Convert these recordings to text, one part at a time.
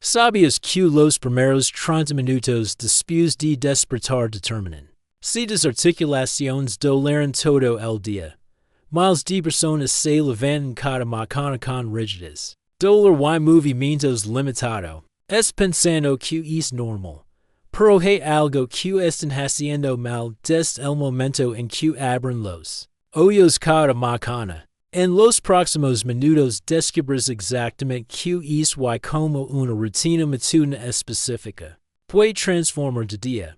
Sabios q los primeros 30 minutos después de despertar determinan si las articulaciones doleran todo el día. Miles de personas se levantan cada mañana con rigidez. Dolor y movimientos limitado. Es pensando que es normal. Pero hay algo que están haciendo mal desde el momento en que abren los ojos cada mañana. En los próximos minutos descubres exactamente qué es y cómo una rutina matutina específica puede transformar tu día.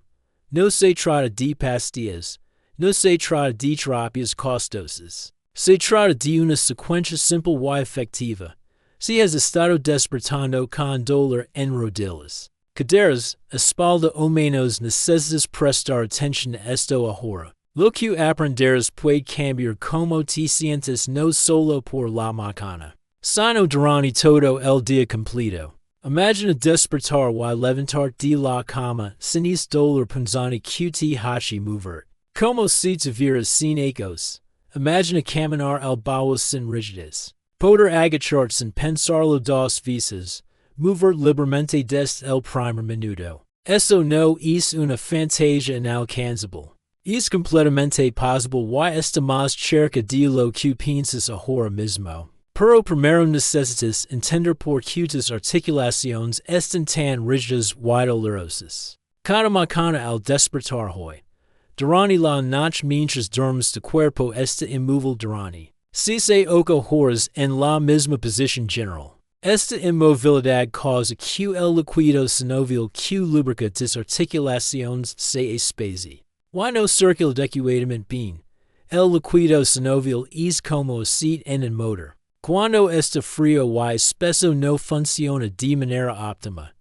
No se trata de pastillas, no se trata de terapias costosas. Se trata de una secuencia simple y efectiva. Si has estado despertando con dolor en rodillas, caderas, espalda o menos necesitas prestar atención a esto ahora. Lo que aprenderás puede cambiar cómo te sientes no solo por la mañana, sino durante todo el día completo. Imagina despertar y levantar de la cama sin es dolor punzante que te hace mover. Como si tuvieras sin ecos. Imagina caminar al bajo sin rigidez. Poder agachar sin pensarlo dos veces. Mover libremente desde el primer minuto. Eso no es una fantasía inalcanzable. Es completamente posible y está más cerca de lo que piensas ahora mismo. Pero primero necesitas entender por qué tus articulaciones están tan rígidas y dolorosas. Cada mañana al despertar hoy. Durante la noche mientras duermes tu cuerpo está inmóvil durante 6 horas en la misma posición general. Esta inmovilidad causa que el líquido sinovial que lubrica tus articulaciones se especie. Y no circula adecuadamente bien. El líquido sinovial es como aceite en un motor. Cuando está frío y espeso no funciona de manera óptima.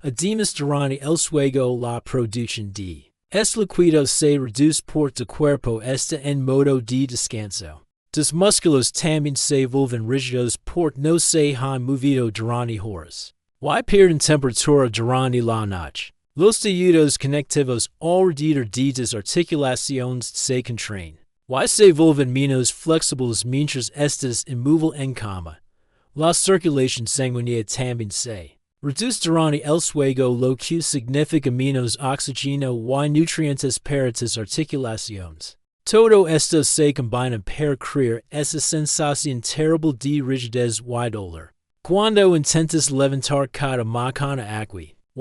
Además durante el sueño la producción de este líquido se reduce por tu cuerpo está en modo de descanso. Tus músculos también se vuelven rígidos por no se han movido durante horas. Y pierden temperatura durante la noche. Los tejidos conectivos alrededor de tus articulaciones se contraen. Y se vuelven menos flexibles mientras estás inmóvil en cama. La circulación sanguínea también se reduce durante el sueño, lo que significa menos oxígeno y nutrientes para tus articulaciones. Todo esto se combina para crear esa sensación terrible de rigidez y dolor. Cuando intentas levantar cada mañana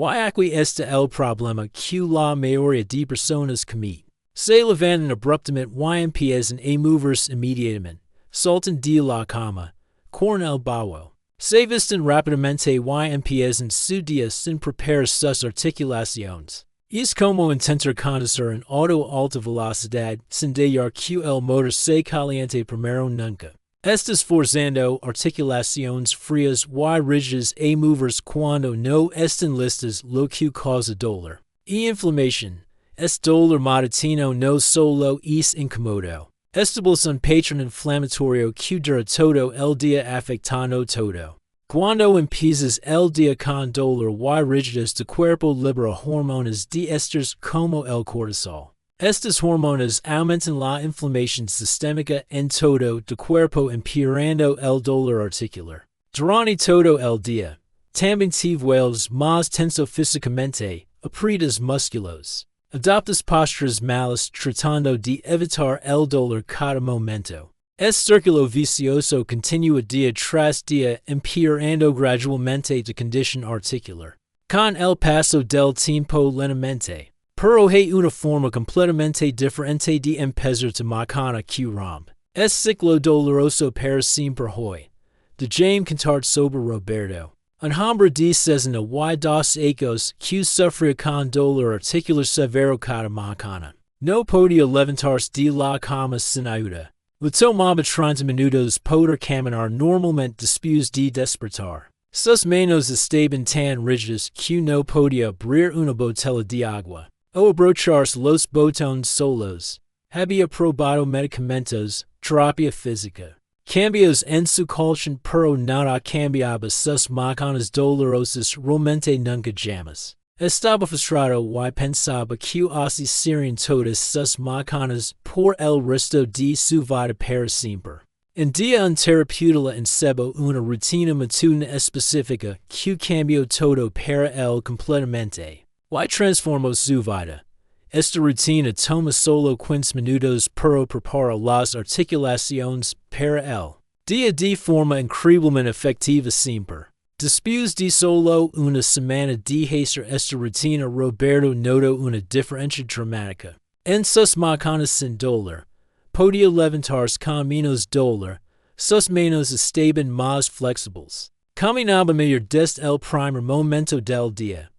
aquí está el problema que la mayoría de personas cometen. Se levantan abruptamente y empiezan a moverse inmediatamente. Saltan de la cama. Corren el bajo. Se visten rápidamente y empiezan su día sin preparar sus articulaciones. Es como intentar conducir un auto a alta velocidad sin dejar que el motor se caliente primero nunca. Estás forzando articulaciones frías y rígidas a moverse cuando no están listas, lo que causa dolor y inflamación. Este dolor matutino no solo es incómodo. Establece un patrón inflamatorio que dura todo el día afectando todo. Cuando empiezas el día con dolor y rigidez, tu cuerpo libera hormonas de estrés como el cortisol. Estas hormonas aumentan la inflamación sistémica en todo tu cuerpo, empeorando el dolor articular. Durante todo el día, también te vuelves más tenso físicamente, aprietas músculos. Adoptas posturas malas tratando de evitar el dolor cada momento. Es círculo vicioso continúa día tras día, empeorando gradualmente tu condición articular. Con el paso del tiempo lentamente. Pero hay una forma completamente diferente de empezar tu mañana que rompe. Es ciclo doloroso para siempre hoy. De Jaime Cantar sobre Roberto. Un hombre de 62 años que sufría con dolor articular severo cada mañana. No podía levantarse de la cama sin ayuda. Le tomaba 30 minutos poder caminar normalmente después de despertar. Sus manos estaban tan rígidas que no podía abrir una botella de agua o abrocharse los botones solos. Había probado medicamentos, terapia física, cambios en su colchón, pero nada cambiaba sus mañanas dolorosas realmente nunca jamás. Estaba frustrado y pensaba que así serían todas sus mañanas por el resto de su vida para siempre. En dia un teraputula en sebo una rutina matutina específica que cambio todo para el completamente. Y transformo su vida. Esta rutina toma solo 15 minutos pero prepara las articulaciones para el día de forma increíblemente efectiva siempre. Después de solo una semana de hacer esta rutina Roberto notó una diferencia dramática. En sus macanas sin dolor. Podía levantarse con menos dolor. Sus manos estaban más flexibles. Caminaba mejor desde el primer momento del día.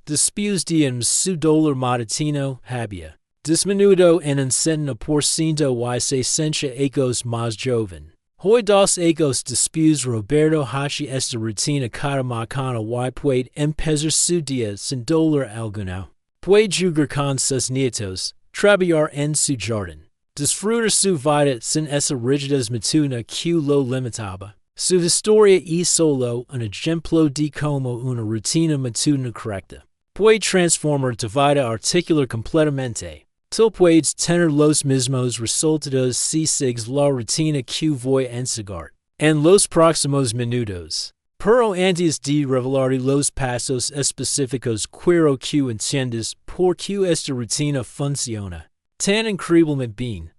Después de su dolor matutino había disminuido en un 70% y se sentía ecos más joven. Hoy 2 ecos después Roberto hace esta rutina cada mañana y puede empezar su día sin dolor alguno. Puede jugar con sus nietos, trabajar en su jardín, disfrutar su vida sin esa rigidez matutina que lo limitaba. Su historia es solo un ejemplo de cómo una rutina matutina correcta puede transformar tu vida articular completamente. Tú puedes tener los mismos resultados si sigues la rutina que voy a enseñar en los próximos minutos. Pero antes de revelarte los pasos específicos quiero que entiendas por qué esta rutina funciona tan increíblemente bien.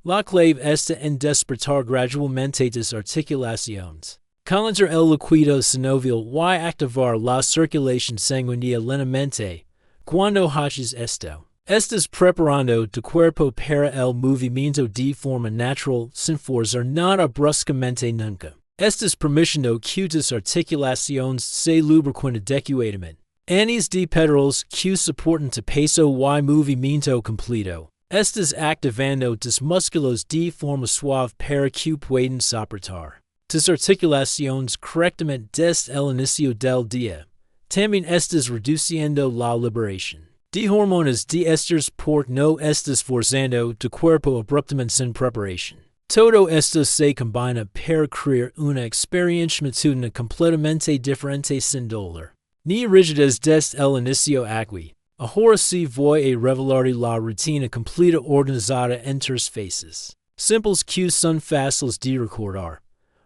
La clave está en despertar gradualmente tus articulaciones. Calentar el líquido sinovial y activar la circulación sanguínea lentamente. Cuando haces esto, estás preparando tu cuerpo para el movimiento de forma natural sin forzar nada bruscamente nunca. Estás permitiendo que tus articulaciones se lubriquen adecuadamente. Antes de pedirles que soporten tu peso y movimiento completo. Estás activando tus músculos de forma suave para que puedan soportar tus articulaciones correctamente desde el inicio del día. También estás reduciendo la liberación de hormonas de estrés porque no estás forzando tu cuerpo abruptamente sin preparación. Todo esto se combina para crear una experiencia matutina completamente diferente sin dolor ni rigidez desde el inicio aquí. Ahora sí voy a revelarte la rutina completa organizada en 3 fases simples que son fáciles de recordar.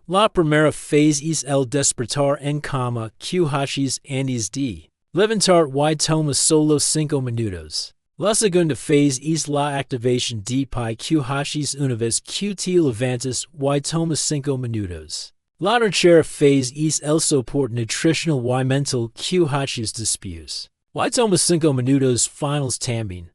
La primera fase es el despertar en cama que haces antes de levantar y toma solo 5 minutos. La segunda fase es la activación de pie que haces una vez que te levantas y toma 5 minutos. La tercera fase es el soporte nutricional y mental que haces después. Y toma 5 minutos finales también.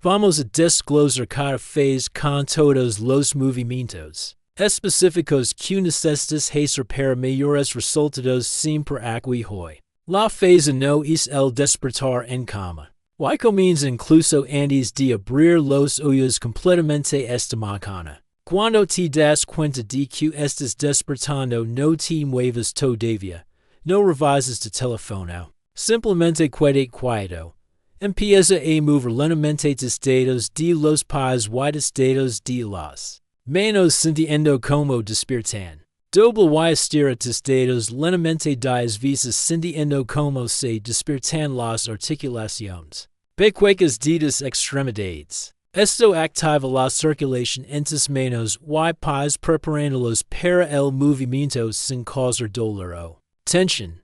Vamos a desglosar cada fase con todos los movimientos específicos que necesitas hacer para mejores resultados siempre aquí hoy. La fase no es el despertar en cama. Y comienza incluso antes de abrir los ojos completamente esta mañana. Cuando te das cuenta de que estás despertando no te muevas todavía. No revises tu teléfono. Simplemente quédate quieto. Empieza a mover lentamente tus dedos de los pies y tus dedos de las manos sintiendo como despiertan. Dobla y estira tus dedos lentamente 10 veces sintiendo como se despiertan las articulaciones pequeñas de tus extremidades. Esto activa la circulación en tus manos y pies preparándolos para el movimiento sin causar dolor o tensión.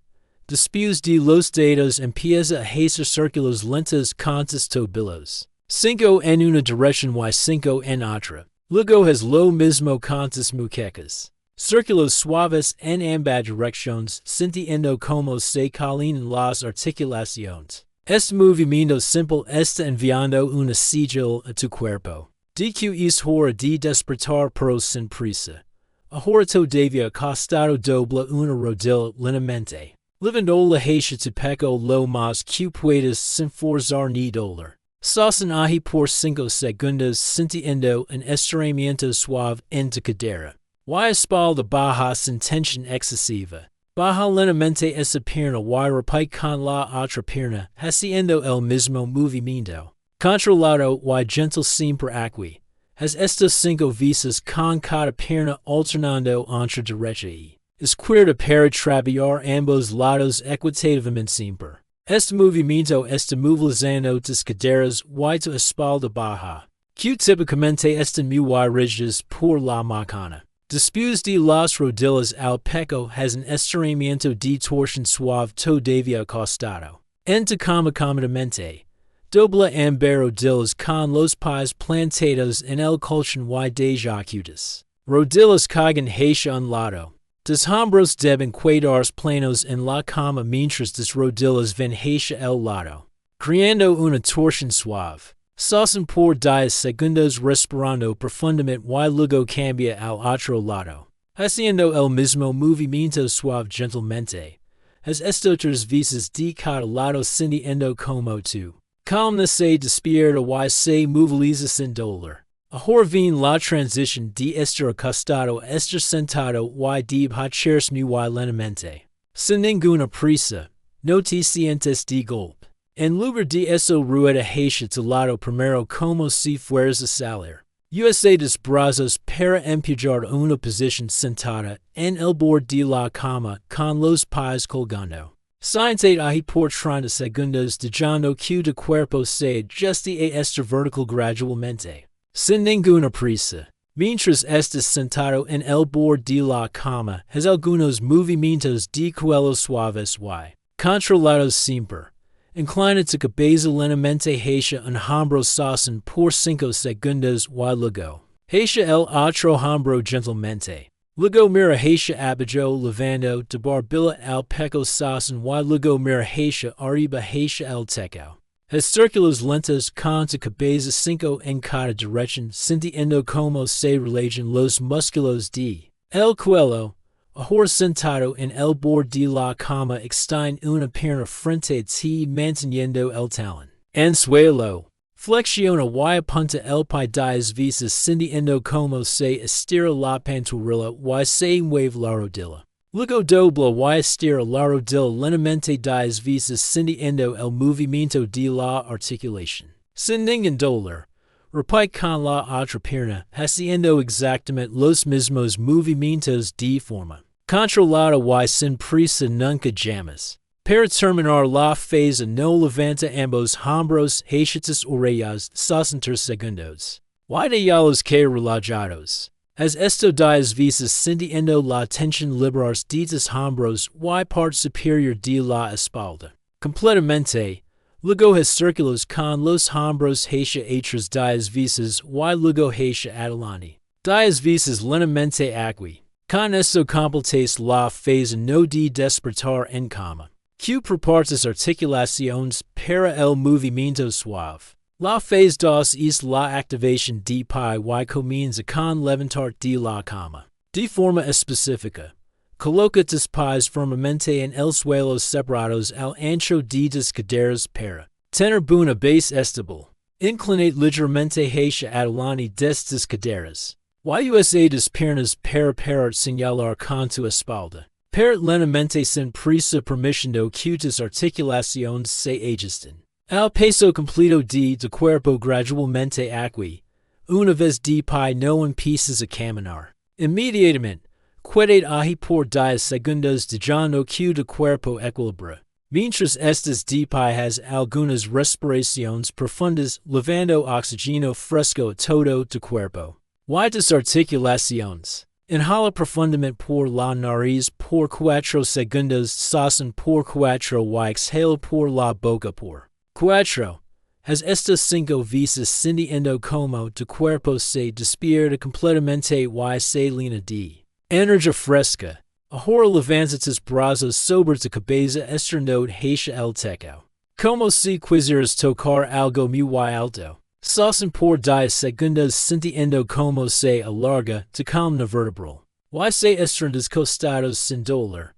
Después de los dedos empieza a hacer círculos lentos con tus tobillos. 5 en una dirección y 5 en otra. Luego haz lo mismo con tus muñecas. Círculos suaves en ambas direcciones sintiendo como se calientan las articulaciones. Este movimiento simple está enviando una señal a tu cuerpo de que es hora de despertar pero sin prisa. Ahora todavía acostado dobla una rodilla lentamente. Levando la hacia tu pecho lo más que puedas sin forzar ni dolor. Sostén ahí por 5 segundos sintiendo un estiramiento suave en tu cadera. Y espalda baja sin tensión excesiva. Baja lentamente esa pierna y repite con la otra pierna haciendo el mismo movimiento. Controlado y gentle siempre aquí. Haz estos 5 veces con cada pierna alternando entre derecha y izquierda para trabajar ambos lados equitativamente siempre. Este movimiento está movilizando tus caderas y tu espalda baja, que típicamente están muy rígidas por la mañana. Después de las rodillas al pecho has un estiramiento de torsión suave todavía acostado. En cama cómodamente. Dobla ambas rodillas con los pies plantados en el colchón y de jacutas. Rodillas caigan hacia un lado. Los hombros deben quedarse planos en la cama mientras las rodillas van hacia el lado, creando una torsión suave. Sosten por 10 segundos respirando profundamente y luego cambia al otro lado, haciendo el mismo movimiento suave gentilmente. Has esto 3 veces de cada lado sintiendo como tu columna se despierta y se moviliza sin dolor. Ahora viene la transición de estar acostado a estar sentado y de bajarse muy lentamente. Sin ninguna prisa, no te sientes de golpe. En lugar de eso rueda hacia tu lado primero como si fueras a salir. Usa tus brazos para empujar una posición sentada en el borde de la cama con los pies colgando. Siéntate ahí por 30 segundos dejando que tu cuerpo se ajuste a estar vertical gradualmente. Sin ninguna prisa. Mientras estás sentado en el borde de la cama, haz algunos movimientos de cuello suaves y controlados siempre. Inclina tu cabeza lentamente hacia un hombro sosten por 5 segundos y luego hacia el otro hombro gentilmente. Luego mira hacia abajo levando tu barbilla al pecho sosten y luego mira hacia arriba hacia el techo. Haz círculos lentos con tu cabeza 5 en cada dirección sintiendo como se relajan los músculos de el cuello. Ahora sentado en el borde de la cama extiende una pierna frente a ti manteniendo el talón en suelo. Flexiona y apunta el pie 10 veces sintiendo como se estira la pantorrilla y se mueve la rodilla. Luego dobla y estira la rodilla lentamente 10 veces sintiendo el movimiento de la articulación. Sin ningún dolor. Repite con la otra pierna, haciendo exactamente los mismos movimientos de forma controlada y sin prisa nunca jamás. Para terminar la fase no levanta ambos hombros hacia tus orejas 60 segundos. Y déjalos caer relajados. Haz esto 10 veces sintiendo la tensión liberarse de tus hombros y parte superior de la espalda. Completamente. Luego haz círculos con los hombros hacia atrás 10 veces y luego hacia adelante 10 veces lentamente aquí. Con esto completas la fase no de despertar en cama. Que preparas articulaciones para el movimiento suave. La fase 2 es la activación de pie y comienza con levantar de la cama. De forma específica. Coloca tus pies firmemente en el suelo separados al ancho de tus caderas para tener una base estable. Inclinate ligeramente hacia adelante desde tus caderas. Usa tus piernas para señalar con tu espalda. Para lentamente sin prisa permitiendo que tus articulaciones se ajusten. Al paso completo de tu cuerpo gradualmente aquí. Una vez de pie no empiezas a caminar. Inmediatamente. Quédate ahí por 10 segundos dejando que tu cuerpo equilibra. Mientras estás de pie haz algunas respiraciones profundas levando oxígeno fresco a todo tu cuerpo. Y tus articulaciones. Inhala profundamente por la nariz por 4 segundos, sosten por 4 y exhala por la boca por 4. Haz estas 5 veces sintiendo como tu cuerpo se despierta completamente y se llena de energía fresca. Ahora levanta tus brazos sobre tu cabeza estirando hacia el techo. Como si quisieras tocar algo muy alto. Sosten por 10 segundos sintiendo como se alarga tu columna vertebral. Y se estiran costados sin dolor.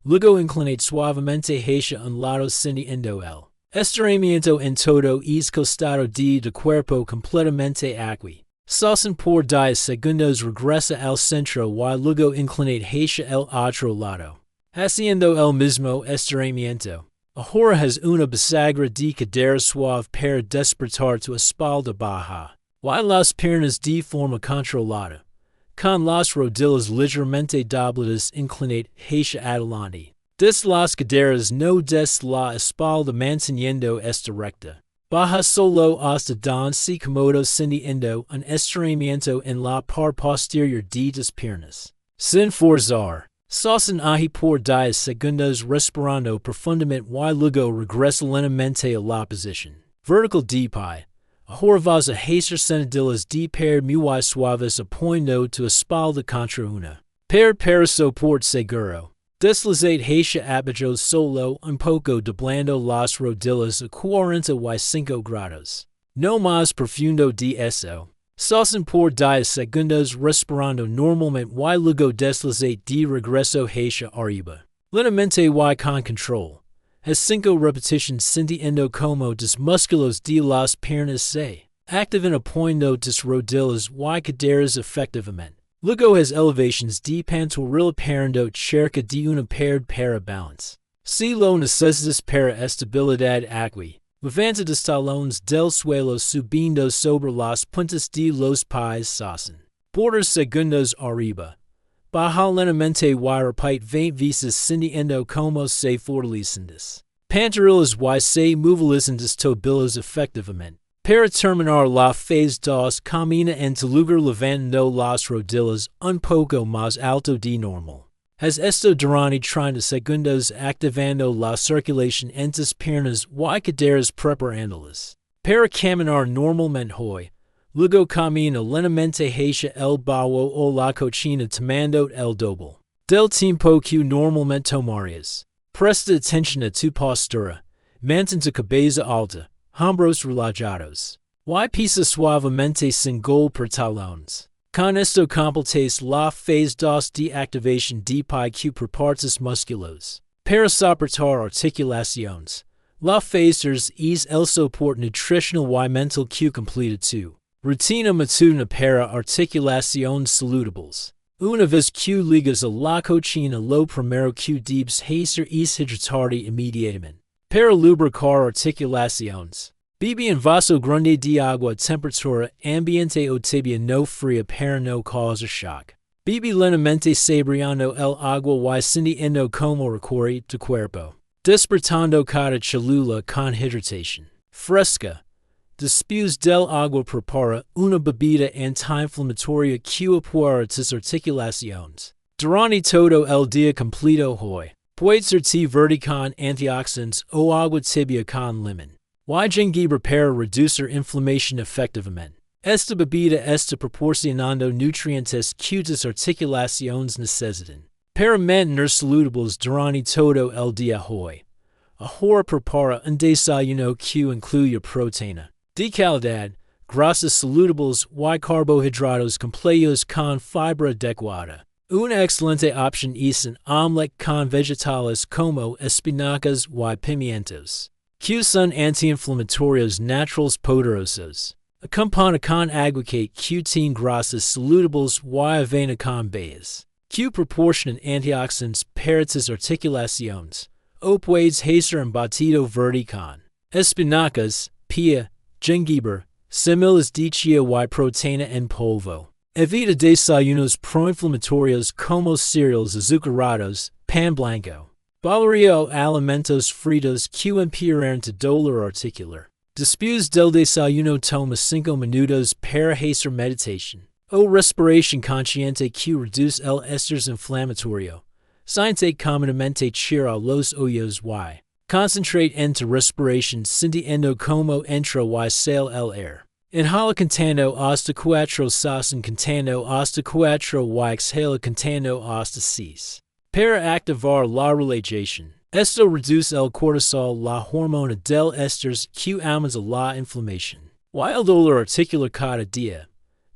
Luego inclinate suavemente hacia un lado sintiendo el estiramiento en todo el costado de tu cuerpo completamente aquí. Sosten por 10 segundos regresa al centro y luego inclinate hacia el otro lado. Haciendo el mismo estiramiento. Ahora haz una bisagra de cadera suave para despertar tu espalda baja. Y las piernas de forma controlada. Con las rodillas ligeramente dobladas inclinate hacia adelante. Des las caderas no des la espalda manteniendo esta recta. Baja solo hasta don si comodo sintiendo un estremamiento en la par posterior de las piernas. Sin forzar. Sosten ahi por 10 segundos respirando profundamente y luego regresa lentamente a la posición vertical de pie. Ahora vas a hacer sentadillas de per muy suaves apoyando tu espalda contra una pared para soporte seguro. Deslizate hacia abajo solo un poco doblando las rodillas a 45 grados. No más profundo de eso. Sosten por 10 segundos respirando normalmente y luego deslizate de regreso hacia arriba. Lentamente y con control. Haz 5 repetitions sintiendo como tus músculos de las piernas se activan apoyando tus rodillas y caderas efectivamente. Luego haz elevations de pantorrilla parando cerca de una pared para balance. Si lo necesitas para estabilidad aquí. Levanta los talones del suelo subiendo sobre las puntas de los pies sosten. Por 10 segundos arriba. Baja lentamente y repite 20 veces sintiendo como se fortalecen. Pantorrillas y se movilizan tus tobillos efectivamente. Para terminar la fase 2 camina en tu lugar levantando las rodillas un poco más alto de normal. Haz esto durante 30 segundos activando la circulación en tus piernas y caderas preparándolas para caminar normalmente hoy. Luego camina lentamente hacia el baño o la cocina tomando el doble del tiempo que normalmente tomarías. Presta atención a tu postura. Mantén tu cabeza alta, hombros relajados. Y pisa suavemente sin golpe por talones. Con esto completas la fase 2 de activación de pie que por partes musculos. Para soportar articulaciones. La fase 3 es el soporte nutricional y mental que completa tu rutina matutina para articulaciones saludables. Una vez que ligas a la cocina lo primero que debes hacer es hidratarte inmediatamente. Para lubricar articulaciones. Bebe un vaso grande de agua a temperatura ambiente o tibia no fría para no causar shock. Bebe lentamente saboreando el agua y sintiendo como recorre tu cuerpo. Despertando cada célula con hidratación fresca. Después del agua prepara una bebida anti-inflamatoria que apoya tus articulaciones. Durante todo el día completo hoy. Puede ser té verde con antioxidantes o agua tibia con limón. Y jengibre para reducir inflamación efectivamente. Esta bebida está proporcionando nutrientes que tus articulaciones necesitan. Para mantener saludables durante todo el día hoy. Ahora prepara un desayuno que incluye proteína de calidad, grasas saludables y carbohidratos completos con fibra adecuada. Una excelente opción es un omelette con vegetales como espinacas y pimientos, que son anti-inflamatorios naturales poderosos. Acompaña con aguacate que tiene grasas saludables y avena con bayas, que proporcionan antioxidantes para tus articulaciones. O puedes hacer un batido verde con espinacas, pía, jengibre, semillas de chia y proteína en polvo. Evita desayunos proinflamatorios como cereales azucarados, pan blanco. Valoria o alimentos fritos que empeoran tu dolor articular. Después del desayuno toma 5 minutos para hacer meditación o respiración consciente que reduce el estrés inflamatorio. Siente cómodamente a los oídos y concentrate en tu respiración sintiendo como entra y sale el aire. Inhala contando hasta 4 sosten contando hasta 4 y exhala contando hasta 6. Para activar la relajación. Esto reduce el cortisol, la hormona del estrés que aumenta la inflamación. Y el dolor articular cada día.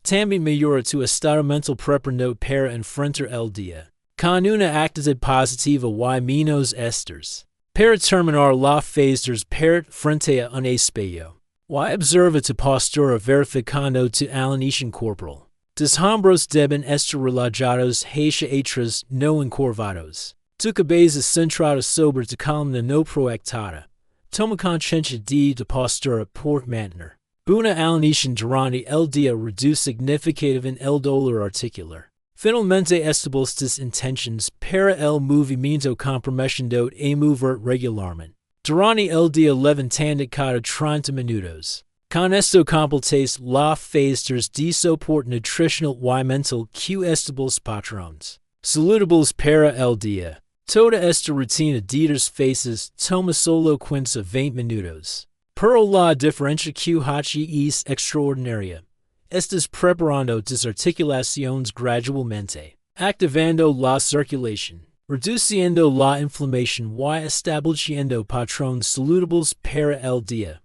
También mejora tu estado mental preparando para enfrentar el día. Con una actitud positiva y menos estrés. Para terminar la fase 3 para frente a un espejo. Y observa tu postura verificando tu alineación corporal. Tus hombros deben estar relajados hacia atrás, no encorvados. Tu cabeza centrada sobre tu columna no proyectada. Toma conciencia de tu postura por mantener. Una alineación durante el día reduce significativamente el dolor articular. Finalmente establece tus intenciones para el movimiento comprometiendo a mover regularmente. Durante el día levantando cada 30 minutos. Con esto completes la factors de soporte nutricional y mental que estables patrones saludables para el día. Toda esta rutina de dos fases toma solo 15 a 20 minutos. Pero la diferencia que hace es extraordinaria. Estás preparando tus articulaciones gradualmente, activando la circulación, reduciendo la inflamación y estableciendo patrones saludables para el día.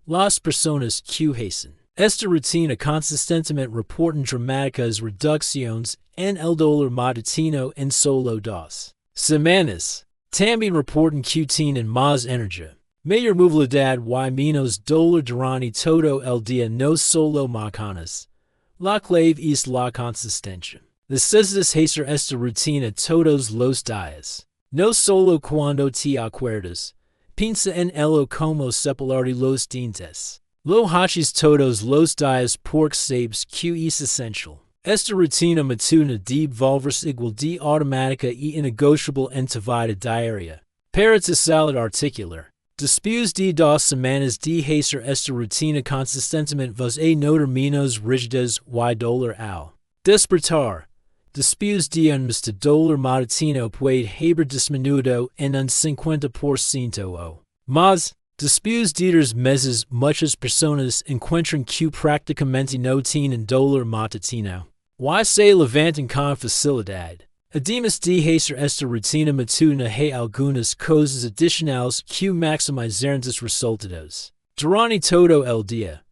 Las personas que hacen esta rutina consistentemente reportan dramáticas reducciones en el dolor matutino en solo 2 semanas. También reportan que tienen más energía, mayor movilidad y menos dolor durante todo el día, no solo macanas. La clave es la consistencia. Necesitas hacer esta rutina todos los días, no solo cuando te acuerdas. Piensa en ello como cepillarte los dientes. Lo haces todos los días porque sabes que es esencial. Esta rutina matutina debe volverse igual de automática y innegociable en tu vida diaria. Para tu salud articular, después de 2 semanas de hacer esta rutina consistentemente vas a notar menos rigidez y dolor al despertar. Después de un mes de dolor matutino puede haber disminuido en un 50% o más. Después de 2 meses, muchas personas encuentran que prácticamente no tienen dolor matutino y se levantan con facilidad. Además de hacer esta rutina matutina hay algunas cosas adicionales que maximizarán tus resultados. Durante todo el día.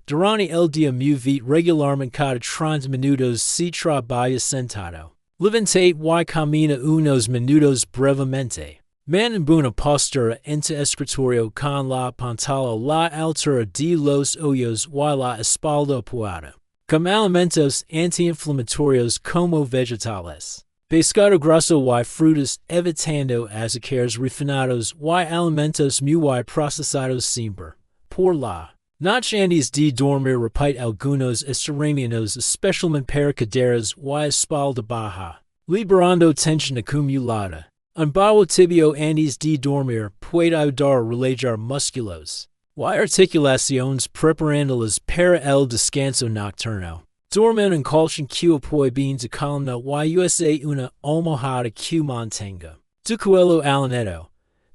Durante el día mueve regularmente cada 30 minutos si trabaja sentado. Levantate y camina unos minutos brevemente. Mantén una postura en tu escritorio con la pantalla a la altura de los hoyos y la espalda apoyada. Come alimentos antiinflamatorios como vegetales, pescado graso y frutas, evitando azúcares refinados y alimentos muy procesados siempre. Por la noche antes de dormir repite algunos estiramientos especialmente para caderas y espalda baja, liberando tensión acumulada. Un bajo tibio antes de dormir puede ayudar a relajar músculos y articulaciones preparándolas para el descanso nocturno. Duerme en colchón que apoye bien tu columna y usa una almohada que mantenga tu cuello alineado.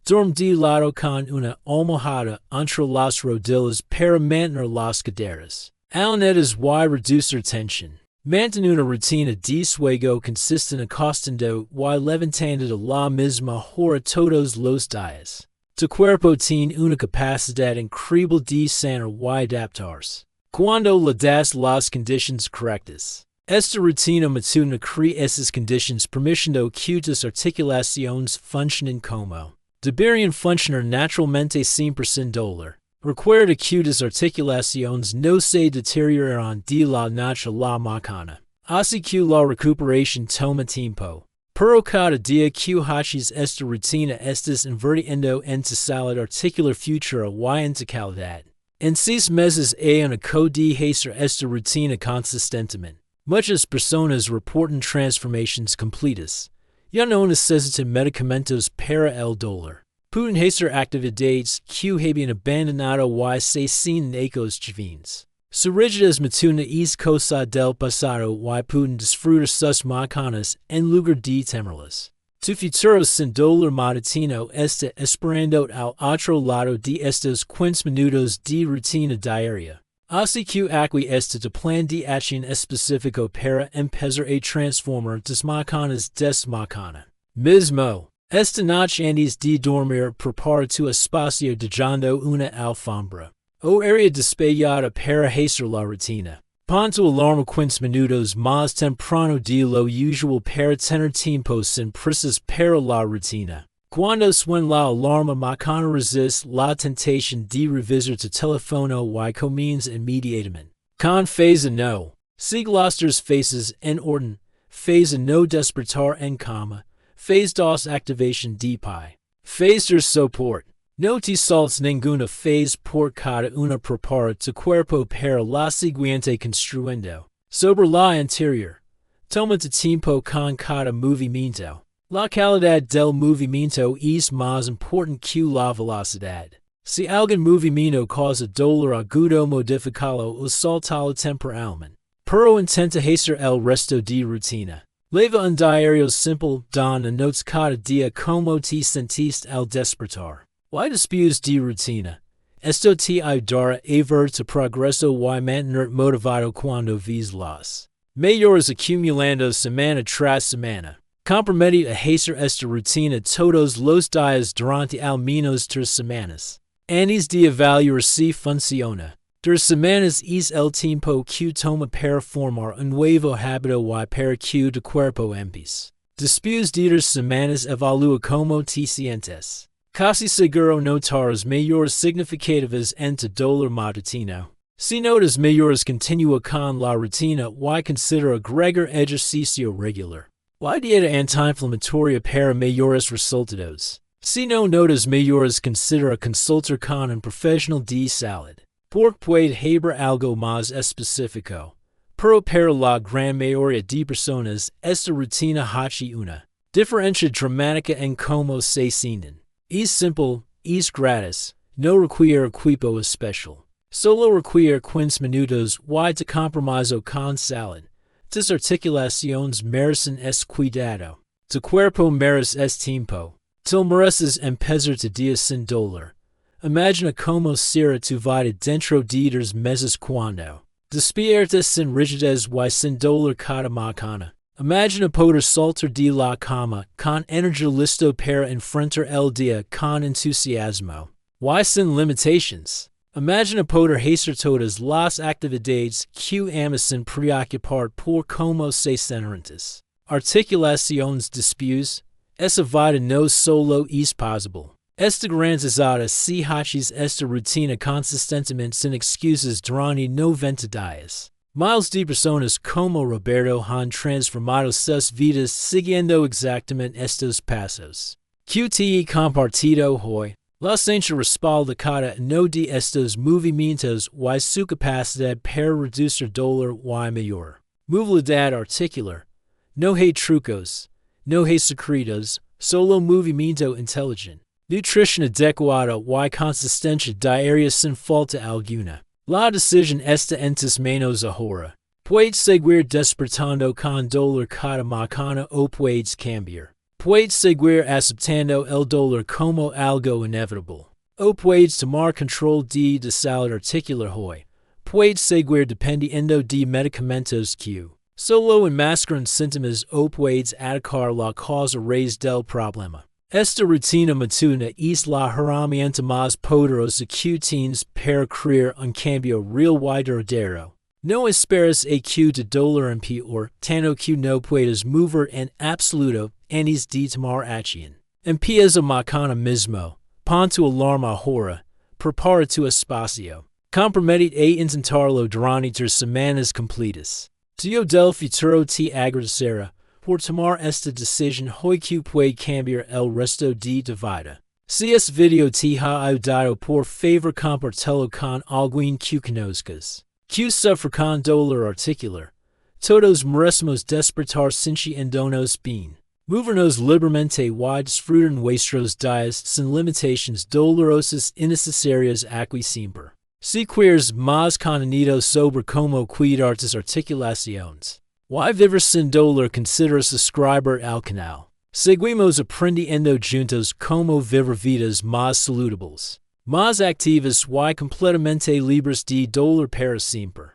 Duerme de lado con una almohada entre las rodillas para mantener las caderas alineadas y reducir tensión. Mantén una rutina de sueño consistente acostando y levantando de la misma hora todos los días. Tu cuerpo tiene una capacidad increíble de sanar y adaptarse cuando le das las condiciones correctas. Esta rutina matutina crea esas condiciones permitiendo que tus articulaciones funcionen como deberían funcionar naturalmente sin dolor. Recuerda que tus articulaciones no se deterioran de la noche a la mañana, así que la recuperación toma tiempo. Pero cada día que haces esta rutina estás invirtiendo en tu salud articular futura y en tu calidad. En 6 meses a un de hacer esta rutina consistentemente. Muchas personas reportan transformaciones completas. Ya no necesitan medicamentos para el dolor. Pueden hacer actividades que habían abandonado y se sin ecos divines. Su rigidez matuna es cosa del pasado y pueden disfrutar sus macanas en lugar de temerlas. Tu futuro sin dolor matutino está esperando al otro lado de estos 15 minutos de rutina diaria. Así que aquí está tu plan de acción específico para empezar a transformar tus macanas des macana. Mismo. Esta noche antes de dormir prepara tu espacio dejando una alfombra o área despejada para hacer la rutina. Pon tu alarma 15 minutos más temprano de lo usual para tener tiempo sin prisas para la rutina. Cuando suena la alarma macana resiste la tentación de revisar tu teléfono y comienza inmediatamente. Con phase no. Sigue las 2 fases en orden. Phase no despertar en cama. Phase 2 activación de pi. Phase 3 support. No te saltes ninguna phase por cada una prepara tu cuerpo para la siguiente construyendo. Sobre la anterior. Toma tu tiempo con cada movimiento. La calidad del movimiento es más importante que la velocidad. Si algún movimiento causa dolor agudo modificalo o saltalo temporalmente. Pero intenta hacer el resto de rutina. Lleva un diario simple, don notes cada día como te sentiste al despertar. Y después de rutina. Esto te ayudará a ver tu progreso y mantenerte motivado cuando ves las mayores acumulando semana tras semana. Comprometid a hacer esta rutina todos los días durante al menos 3 semanas. Antes de evaluar si funciona. 3 semanas es el tiempo que toma para formar un nuevo hábito y para que tu cuerpo empiece. Después de 3 semanas evalúa como te sientes. Casi seguro notarás mayores significativas en tu dolor matutino. Si notas mayores continúa con la rutina y considera agregar ejercicio regular. Y dieta antiinflamatoria para mayores resultados. Si no notas mayores considera consultar con un profesional de salud. Porque puede haber algo más específico. Pero para la gran mayoría de personas, esta rutina hace una diferencia dramática en cómo se sienten. Es simple, es gratis, no requiere equipo especial. Solo requiere 15 minutos y te compromiso con salud. Tus articulaciones merecen es cuidado. Tu cuerpo merece es tiempo. Tú mereces empezar tu día sin dolor. Imagina cómo será tu vida dentro de 3 meses cuando despiertas sin rigidez y sin dolor cada mañana. Imagina poder saltar de la cama con energía listo para enfrentar el día con entusiasmo. Y sin limitations. Imagina poder hacer todas las actividades que amas sin preocupar por cómo se sientes. Articulaciones después. Esa vida no solo es posible. Esta garantizada si haces esta rutina consistentemente sin excusas durante 90 días. Miles de personas como Roberto han transformado sus vidas siguiendo exactamente estos pasos. QTE compartido hoy. La ciencia respalda cada uno de estos movimientos y su capacidad para reducir dolor y mejorar movilidad articular. No hay trucos. No hay secretos. Solo movimiento inteligente. Nutrición adecuada y consistencia diaria sin falta alguna. La decisión está en tus manos ahora. Puedes seguir despertando con dolor cada mañana o puedes cambiar. Puedes seguir aceptando el dolor como algo inevitable. O puedes tomar control de salud articular hoy. Puedes seguir dependiendo de medicamentos que solo enmascaran síntomas o puedes atacar la causa raíz del problema. Esta rutina matutina es la herramienta más poderosa que tienes para crear un cambio real y duradero. No esperes a que tu dolor empeore, tanto que no puedas mover en absoluto antes de tomar acción. Empieza mañana mismo. Pon tu alarma ahora. Prepara tu espacio. Comprometid a intentarlo durante 3 semanas completas. Yo del futuro te agradecerá por tomar esta decisión hoy que puede cambiar el resto de tu vida. Si este video te ha ayudado, por favor compartilo con alguien que conozcas que sufre con dolor articular. Todos merecemos despertar sintiéndonos bien. Movernos libremente y disfrutar nuestros días sin limitaciones dolorosas innecesarias aquí siempre. Si quieres más contenido sobre cómo cuidar tus articulaciones y vivir sin dolor, considera suscribir al canal. Seguimos aprendiendo juntos cómo vivir vidas más saludables, más activas y completamente libres de dolor para siempre.